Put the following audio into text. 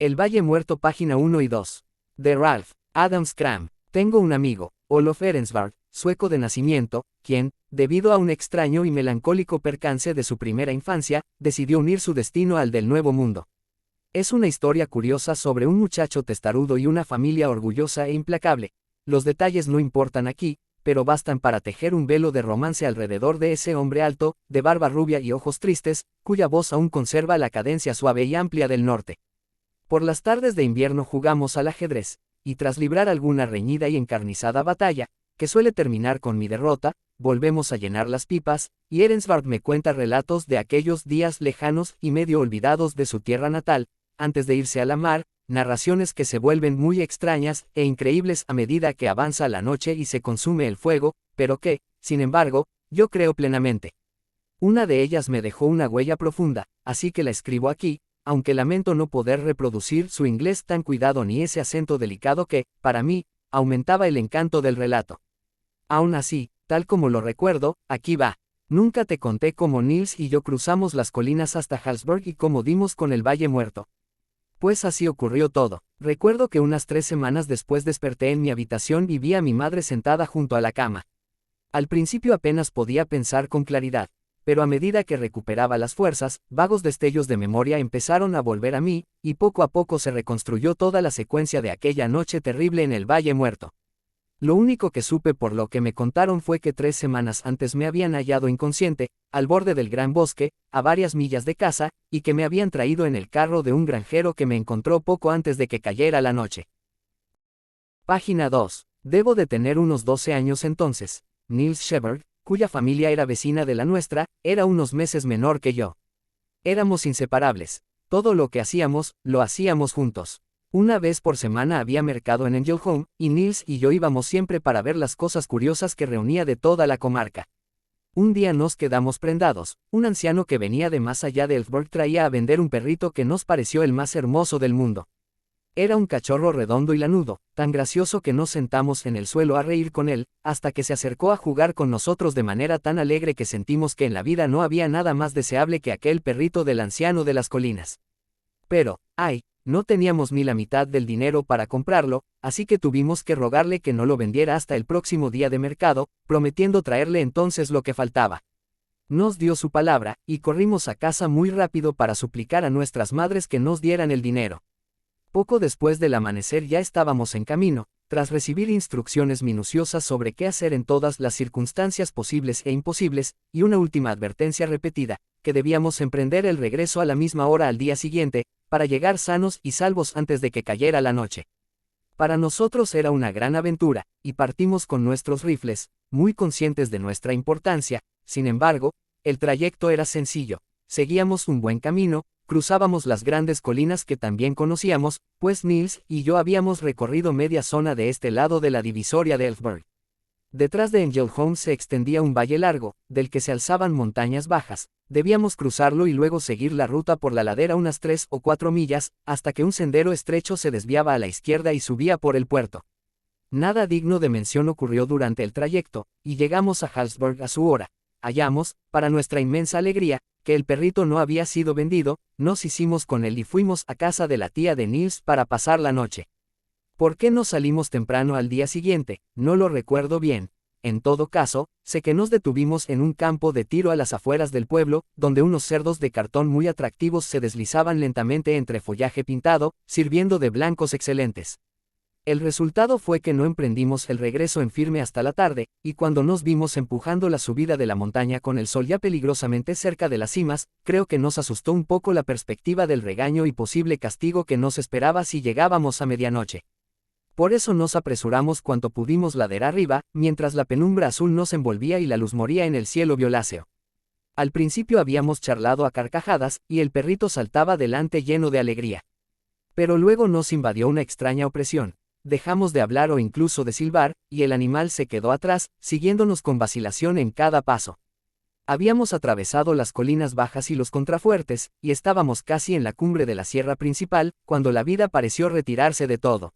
El Valle Muerto, página 1 y 2. De Ralph Adams Cram. Tengo un amigo, Olof Ehrensvärd, sueco de nacimiento, quien, debido a un extraño y melancólico percance de su primera infancia, decidió unir su destino al del Nuevo Mundo. Es una historia curiosa sobre un muchacho testarudo y una familia orgullosa e implacable. Los detalles no importan aquí, pero bastan para tejer un velo de romance alrededor de ese hombre alto, de barba rubia y ojos tristes, cuya voz aún conserva la cadencia suave y amplia del norte. Por las tardes de invierno jugamos al ajedrez, y tras librar alguna reñida y encarnizada batalla, que suele terminar con mi derrota, volvemos a llenar las pipas, y Ehrensvärd me cuenta relatos de aquellos días lejanos y medio olvidados de su tierra natal, antes de irse a la mar, narraciones que se vuelven muy extrañas e increíbles a medida que avanza la noche y se consume el fuego, pero que, sin embargo, yo creo plenamente. Una de ellas me dejó una huella profunda, así que la escribo aquí, aunque lamento no poder reproducir su inglés tan cuidado ni ese acento delicado que, para mí, aumentaba el encanto del relato. Aún así, tal como lo recuerdo, aquí va. Nunca te conté cómo Nils y yo cruzamos las colinas hasta Hallsberg y cómo dimos con el Valle Muerto. Pues así ocurrió todo. Recuerdo que unas 3 semanas después desperté en mi habitación y vi a mi madre sentada junto a la cama. Al principio apenas podía pensar con claridad, pero a medida que recuperaba las fuerzas, vagos destellos de memoria empezaron a volver a mí, y poco a poco se reconstruyó toda la secuencia de aquella noche terrible en el Valle Muerto. Lo único que supe por lo que me contaron fue que 3 semanas antes me habían hallado inconsciente, al borde del gran bosque, a varias millas de casa, y que me habían traído en el carro de un granjero que me encontró poco antes de que cayera la noche. Página 2. Debo de tener unos 12 años entonces. Nils Shepard, cuya familia era vecina de la nuestra, era unos meses menor que yo. Éramos inseparables. Todo lo que hacíamos, lo hacíamos juntos. Una vez por semana había mercado en Ängelholm, y Nils y yo íbamos siempre para ver las cosas curiosas que reunía de toda la comarca. Un día nos quedamos prendados. Un anciano que venía de más allá de Elfborg traía a vender un perrito que nos pareció el más hermoso del mundo. Era un cachorro redondo y lanudo, tan gracioso que nos sentamos en el suelo a reír con él, hasta que se acercó a jugar con nosotros de manera tan alegre que sentimos que en la vida no había nada más deseable que aquel perrito del anciano de las colinas. Pero, ay, no teníamos ni la mitad del dinero para comprarlo, así que tuvimos que rogarle que no lo vendiera hasta el próximo día de mercado, prometiendo traerle entonces lo que faltaba. Nos dio su palabra, y corrimos a casa muy rápido para suplicar a nuestras madres que nos dieran el dinero. Poco después del amanecer ya estábamos en camino, tras recibir instrucciones minuciosas sobre qué hacer en todas las circunstancias posibles e imposibles, y una última advertencia repetida, que debíamos emprender el regreso a la misma hora al día siguiente, para llegar sanos y salvos antes de que cayera la noche. Para nosotros era una gran aventura, y partimos con nuestros rifles, muy conscientes de nuestra importancia. Sin embargo, el trayecto era sencillo, seguíamos un buen camino, cruzábamos las grandes colinas que también conocíamos, pues Nils y yo habíamos recorrido media zona de este lado de la divisoria de Elfborg. Detrás de Ängelholm se extendía un valle largo, del que se alzaban montañas bajas. Debíamos cruzarlo y luego seguir la ruta por la ladera unas 3 o 4 millas, hasta que un sendero estrecho se desviaba a la izquierda y subía por el puerto. Nada digno de mención ocurrió durante el trayecto, y llegamos a Hallsberg a su hora. Hallamos, para nuestra inmensa alegría, que el perrito no había sido vendido, nos hicimos con él y fuimos a casa de la tía de Nils para pasar la noche. ¿Por qué no salimos temprano al día siguiente? No lo recuerdo bien. En todo caso, sé que nos detuvimos en un campo de tiro a las afueras del pueblo, donde unos cerdos de cartón muy atractivos se deslizaban lentamente entre follaje pintado, sirviendo de blancos excelentes. El resultado fue que no emprendimos el regreso en firme hasta la tarde, y cuando nos vimos empujando la subida de la montaña con el sol ya peligrosamente cerca de las cimas, creo que nos asustó un poco la perspectiva del regaño y posible castigo que nos esperaba si llegábamos a medianoche. Por eso nos apresuramos cuanto pudimos ladera arriba, mientras la penumbra azul nos envolvía y la luz moría en el cielo violáceo. Al principio habíamos charlado a carcajadas, y el perrito saltaba delante lleno de alegría. Pero luego nos invadió una extraña opresión. Dejamos de hablar o incluso de silbar, y el animal se quedó atrás, siguiéndonos con vacilación en cada paso. Habíamos atravesado las colinas bajas y los contrafuertes, y estábamos casi en la cumbre de la sierra principal, cuando la vida pareció retirarse de todo.